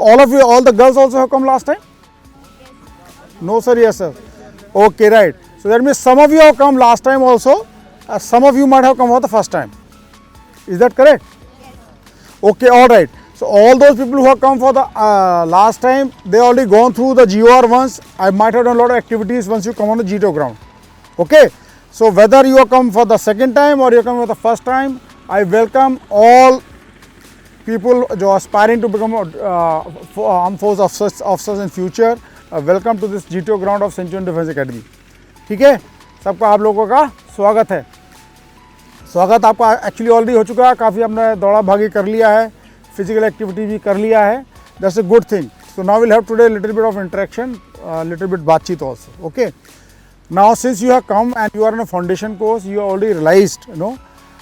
all of you, all the girls also have come last time? No sir, yes sir. Okay, right. So that means some of you have come last time also. Some of you might have come for the first time. Is that correct? Okay, all right. So all those people who have come for the last time, they already gone through the GOR once. I might have done a lot of activities once you come on the GTO ground. Okay. So whether you have come for the second time or you have come for the first time, I welcome all people who are aspiring to become armed force officers in future. Welcome to this GTO ground of Centurion Defense Academy. ठीक है, सबका आप लोगों का स्वागत है. स्वागत आपका एक्चुअली ऑलरेडी हो चुका है. काफ़ी हमने दौड़ा भागी कर लिया है, फिजिकल एक्टिविटी भी कर लिया है. That's a good thing. So now will have today little bit of interaction, little bit बातचीत also. Okay. Now since you have come and you are in a foundation course, you have already realized,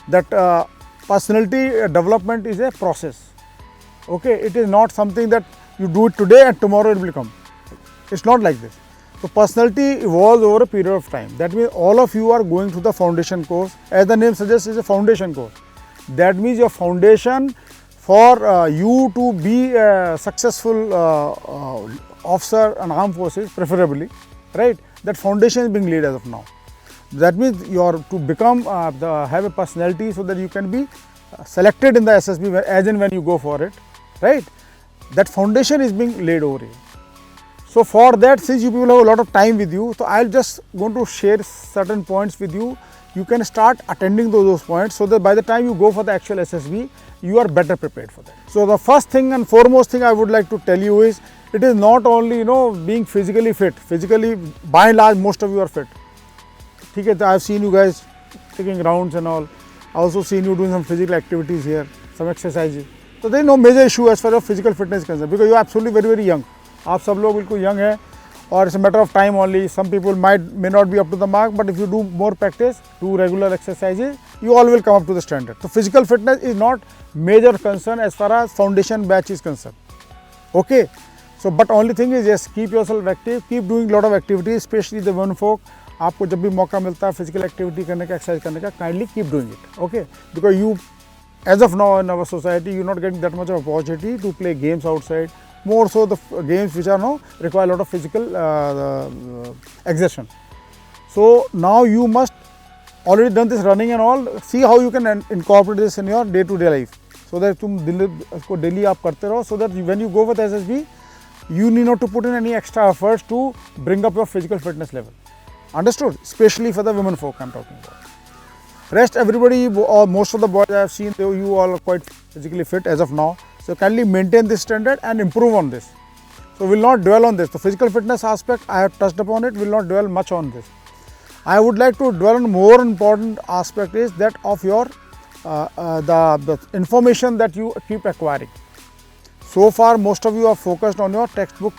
that personality development is a process. Okay, it is not something that you do it today and tomorrow it will come. It's not like this. So personality evolves over a period of time. That means all of you are going through the foundation course. As the name suggests, is a foundation course. That means your foundation for you to be a successful officer and armed forces, preferably, right? That foundation is being laid as of now. That means you are to become have a personality so that you can be selected in the SSB as and when you go for it, right? That foundation is being laid over here. So for that, since you people have a lot of time with you, so I'll just going to share certain points with you. You can start attending those points so that by the time you go for the actual SSB, you are better prepared for that. So the first thing and foremost thing I would like to tell you is, it is not only being physically fit. Physically, by and large, most of you are fit. Okay, I have seen you guys taking rounds and all. I also seen you doing some physical activities here, some exercises. So there is no major issue as far as physical fitness is concerned, because you are absolutely very, very young. आप सब लोग बिल्कुल young हैं, और it's a matter of time only. Some people may not be up to the mark, but if you do more practice, do regular exercises, you all will come up to the standard. So physical fitness is not major concern as far as foundation batch is concerned. Okay. So but only thing is, yes, keep yourself active, keep doing lot of activities, especially the women folk. आपको जब भी मौका मिलता है physical activity करने का, exercise करने का, kindly keep doing it. Okay. Because you, as of now in our society, you're not getting that much of opportunity to play games outside. More so the games which are now require a lot of physical exertion. So now you must already done this running and all. See how you can incorporate this in your day-to-day life, so that तुम इसको daily आप करते रहो, so that when you go with SSB, you need not to put in any extra efforts to bring up your physical fitness level. Understood? Especially for the women folk I'm talking about. Rest everybody, or most of the boys I have seen, you all are quite physically fit as of now. So kindly maintain this standard and improve on this. So we will not dwell on this. The physical fitness aspect I have touched upon it, will not dwell much on this. I would like to dwell on more important aspect is that of your the information that you keep acquiring. So far most of you are focused on your textbook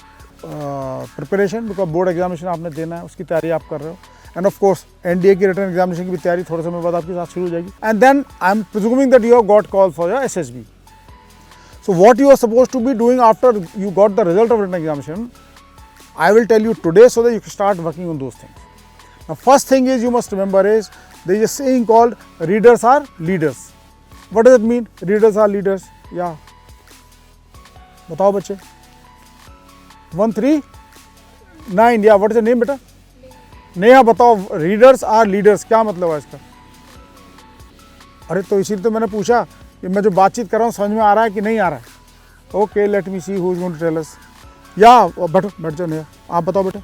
preparation, because board examination आपने देना है, उसकी तैयारी आप कर रहे हो. And of course NDA की written examination की भी तैयारी थोड़े समय बाद आपके साथ शुरू हो जाएगी. And then I am presuming that you have got call for your SSB. So what you are supposed to be doing after you got the result of written examination, I will tell you today so that you can start working on those things. Now first thing is, you must remember is, there is a saying called readers are leaders. What does it mean? Readers are leaders. Yeah. बताओ बच्चे. 139. Yeah. What is the name बेटा? नेहा बताओ. Readers are leaders. क्या मतलब है इसका? अरे तो इसीलिए तो मैंने पूछा कि मैं जो बातचीत कर रहा हूँ समझ में आ रहा है कि नहीं आ रहा है. Okay, let me see who is going to tell us. या बैठो, बैठ जाओ नेहा. आप बताओ बेटा,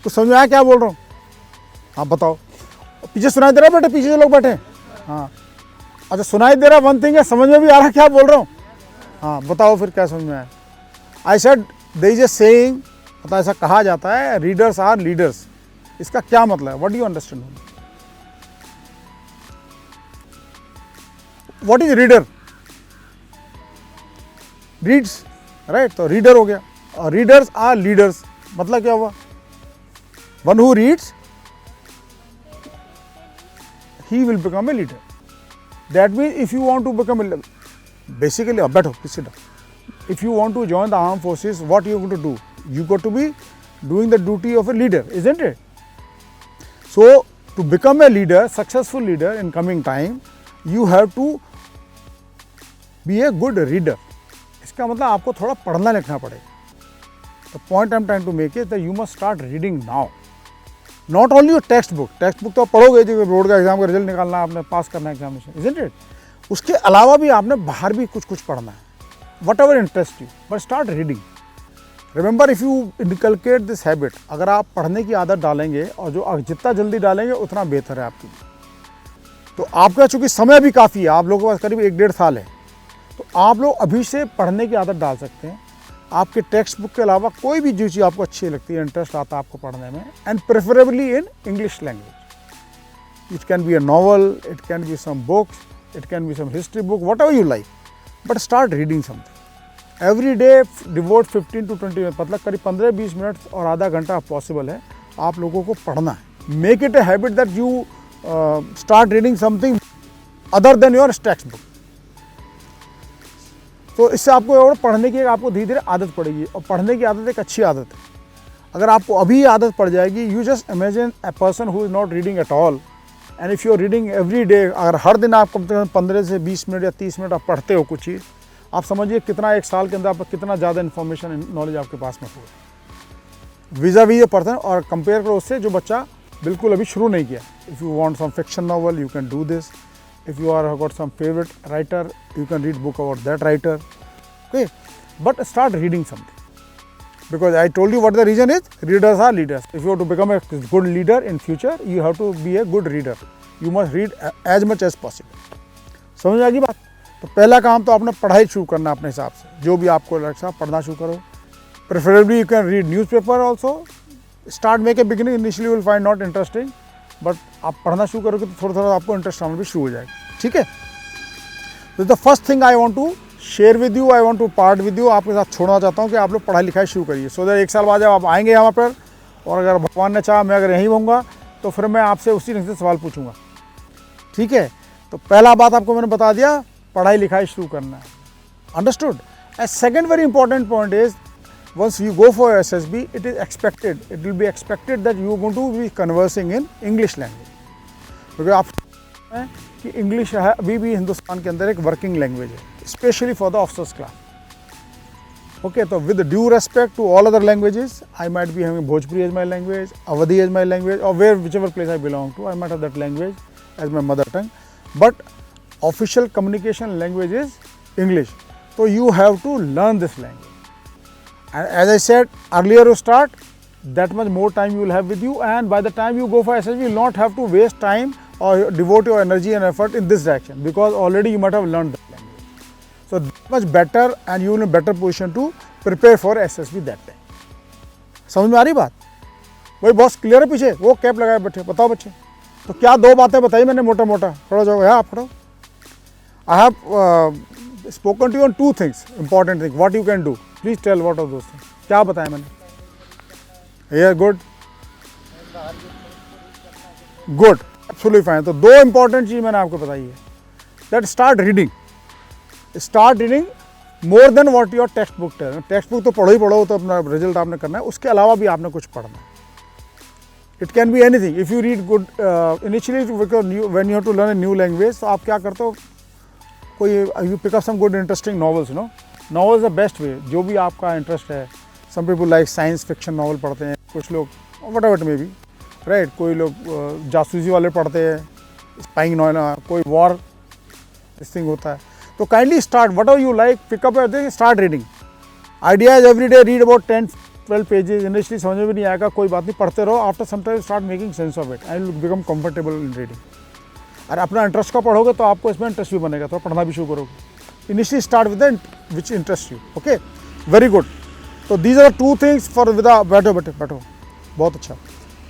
तो समझ में आया क्या बोल रहा हूँ? आप बताओ. पीछे सुनाई दे रहा है बेटा? पीछे जो लोग बैठे हैं. हाँ अच्छा, सुनाई दे रहा. वन थिंग है, समझ में भी आ रहा है क्या बोल रहा हूँ? हाँ बताओ फिर क्या समझ में आया. I said there is a saying, मतलब ऐसा कहा जाता है, रीडर्स आर लीडर्स. इसका क्या मतलब है? What do you understand? What is reader? Reads, right? तो रीडर हो गया. और रीडर्स आर लीडर्स, मतलब क्या हुआ? One who reads, he will become a leader. That means if you want to become a, basically, बैठो, sit down. If you want to join the armed forces, what you are going to do? You got to be doing the duty of a leader, isn't it? So to become a leader, successful leader in coming time, you have to be a good reader. इसका मतलब आपको थोड़ा पढ़ना लिखना पड़ेगा। The point I am trying to make is that you must start reading now, not only your textbook तो आप पढ़ोगे, जो बोर्ड का एग्जाम का रिजल्ट निकालना है, आपने पास करना है एग्जामिनेशन, इजंट इट? उसके अलावा भी आपने बाहर भी कुछ पढ़ना है, what ever interest you, but start reading. Remember, if you inculcate this habit, अगर आप पढ़ने की आदत डालेंगे और जो जितना जल्दी डालेंगे उतना बेहतर है आपके लिए। तो आपका चूँकि समय भी काफ़ी है, आप लोगों के पास करीब 1-1.5 साल है, तो आप लोग अभी से पढ़ने की आदत डाल सकते हैं। आपके टेक्स्ट बुक के अलावा कोई भी जो चीज़ आपको अच्छी लगती है, इंटरेस्ट आता है आपको पढ़ने में, and preferably in English language. It can be a novel, it can be some books, it can be some history book, whatever you like, but start reading something every day. Devote 15 to 20 minute, मतलब करीब 15-20 minute और आधा घंटा possible है आप लोगों को पढ़ना है। Make it a habit that you start reading something other than your textbook. तो इससे आपको और पढ़ने की आपको धीरे धीरे आदत पड़ेगी, और पढ़ने की आदत एक अच्छी आदत है। अगर आपको अभी आदत पड़ जाएगी, you just imagine a person who is not reading at all, and if you are reading every day, अगर हर दिन आप कम से कम 15 से 20 मिनट या 30 मिनट आप पढ़ते हो कुछ चीज़, आप समझिए कितना एक साल के अंदर आप कितना ज़्यादा इन्फॉर्मेशन नॉलेज आपके पास में होगा विज़ा वी ये पर्सन, और कंपेयर करो उससे जो बच्चा बिल्कुल अभी शुरू नहीं किया। If you want some fiction novel, you can do this. If you are got some favorite writer, you can read book about that writer, okay? But start reading something, because I told you what the reason is. Readers are leaders. If you want to become a good leader in future, you have to be a good reader. You must read as much as possible. समझ आ गई बात? तो पहला काम तो आपने पढ़ाई शुरू करना अपने हिसाब से, जो भी आपको लगता है पढ़ना शुरू करो। Preferably you can read newspaper also. Start make a beginning. Initially you will find not interesting. But आप पढ़ना शुरू करोगे तो थोड़ा थोड़ा आपको इंटरेस्ट आना भी शुरू हो जाएगा, ठीक है? तो the first thing I want to share with you, I want to part with you, आपके साथ छोड़ना चाहता हूँ कि आप लोग पढ़ाई लिखाई शुरू करिए। सो दैट 1 साल बाद जब आप आएंगे यहाँ पर, और अगर भगवान ने चाहा मैं अगर यहीं होऊंगा, तो फिर मैं आपसे उसी ढंग से सवाल पूछूंगा, ठीक है? तो पहला बात आपको मैंने बता दिया, पढ़ाई लिखाई शुरू करना है, understood? And second very important point is, once you go for SSB, it will be expected that you are going to be conversing in English language, क्योंकि आप हैं कि इंग्लिश है अभी भी हिंदुस्तान के अंदर एक वर्किंग लैंग्वेज है, specially for the officers class. Okay, तो with due respect to all other languages, I might be having Bhojpuri as my language, Awadhi as my language, और whichever place I belong to, I might have that language as my mother tongue, but official communication language is English. So you have to learn this language. And as I said earlier, you start, that much more time you will have with you, and by the time you go for SSB, you will not have to waste time or devote your energy and effort in this direction, because already you might have learned that language. So that much better, and you will in a better position to prepare for SSB that time. समझ में आ रही बात? वही बहुत clear है पीछे, वो cap लगाए बैठे, बताओ बच्चे। तो क्या 2 बातें बताई मैंने मोटा मोटा, थोड़ा जाओ है आप खड़ो। I have spoken to you on 2 things, important things, what you can do. Please tell what are those things. क्या बताया मैंने? Yeah, good. Good, absolutely fine. तो 2 important चीज़ मैंने आपको बताई है। That start reading. Start reading more than what your textbook tells. Textbook तो पढ़ो ही पढ़ो, तो अपना रिजल्ट आपने करना है, उसके अलावा भी आपने कुछ पढ़ना है। It can be anything. If you read good, initially when you have to learn a new language, तो आप क्या करते हो? कोई you pick up some good interesting novels, you know. Novels the best way, जो भी आपका इंटरेस्ट है। Some people like science fiction novel पढ़ते हैं, कुछ लोग whatever it may be, right? कोई लोग जासूसी वाले पढ़ते हैं, spying novel, कोई war this thing होता है। तो kindly start whatever you like, pick up everything, start reading. Idea is every day read about 10-12 pages. Initially समझ में भी नहीं आएगा, कोई बात नहीं, पढ़ते रहो। After some time start making sense of it and you become comfortable in reading. अरे अपना इंटरेस्ट का पढ़ोगे तो आपको इसमें इंटरेस्ट भी बनेगा, तो पढ़ना भी शुरू करोगे। Initially start with the which interest you, okay, very good. तो these are 2 things for with बैठो बैठो बैठो, बहुत अच्छा।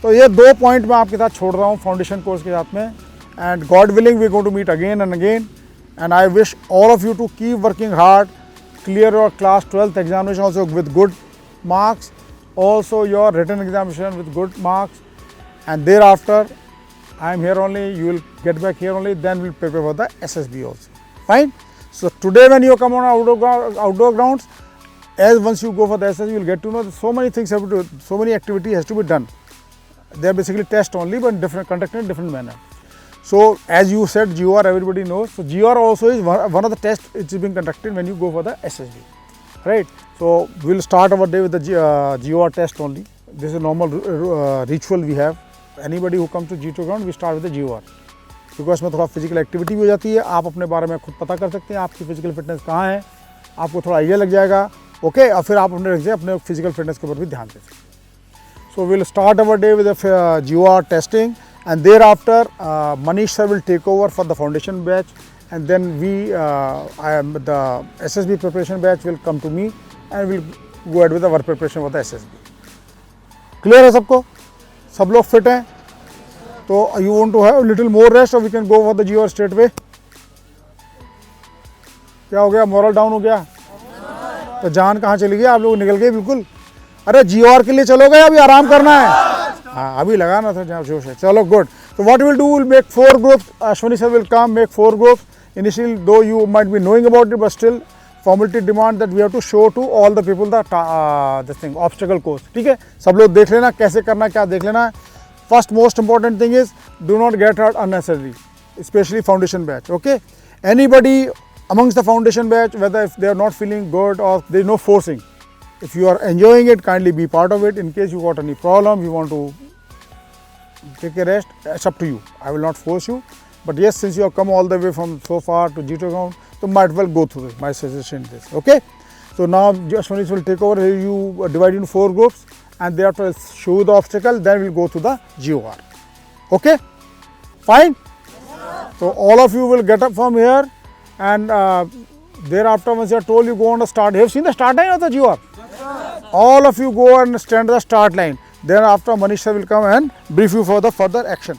तो ये 2 पॉइंट मैं आपके साथ छोड़ रहा हूँ फाउंडेशन कोर्स के साथ में, and God willing we going to meet again and again, and I wish all of you to keep working hard, clear your class 12th examination also with good marks, also your written examination with good marks, and thereafter I am here only, you will get back here only, then we will prepare for the SSB also. Fine? So today when you come on outdoor grounds, as once you go for the SSB, you will get to know that so many things have to do, so many activity has to be done. They are basically test only, but different, conducted in different manner. So as you said, GOR everybody knows. So GOR also is one of the tests which is being conducted when you go for the SSB. right? So we'll start our day with the GOR test only. This is a normal ritual we have. Anybody who comes to G2 ground, we start with the GOR. Because में थोड़ा physical activity भी हो जाती है, आप अपने बारे में खुद पता कर सकते हैं आपकी फिजिकल फिटनेस कहाँ है, आपको थोड़ा आइडिया लग जाएगा, ओके, और फिर आप अपने फिजिकल फिटनेस के ऊपर भी ध्यान दें. So will start our day with GOR testing and thereafter Manish sir will take over for the foundation batch and then the SSB preparation batch will come to me and will go ahead with the work preparation for the SSB. Clear है सबको? सब लोग fit हैं? तो you want to have little more rest और we can go for the GOR straight way. क्या हो गया, मोरल डाउन हो गया? तो जान कहाँ चली गई? आप लोग निकल गए बिल्कुल. अरे GOR के लिए चलोगे या अभी आराम करना है? हाँ, अभी लगाना था जहाँ जोश है. चलो गुड. तो what will do, will make 4 groups. Ashwini sir will come make 4 groups. Initially though you might be knowing about it, but still formality demand that we have to show to all the people the this thing obstacle course. ठीक है, सब लोग देख लेना कैसे करना, क्या देख लेना. First most important thing is do not get hurt unnecessarily, especially foundation batch. Okay, anybody amongst the foundation batch, whether if they are not feeling good or there is no forcing, if you are enjoying it, kindly be part of it. In case you got any problem, you want to take a rest, it's up to you. I will not force you, but yes, since you have come all the way from so far to G2 ground, so might well go through this. My suggestion is this. Okay, so now Ashwani will take over. Here you divide into 4 groups. And thereafter show the obstacle, then we'll go to the GOR. Okay, fine. So all of you will get up from here, and thereafter once you are told, you go on the start. Have you seen the start line of the GOR? All of you go and stand at the start line. Then after Manish sir will come and brief you for the further action.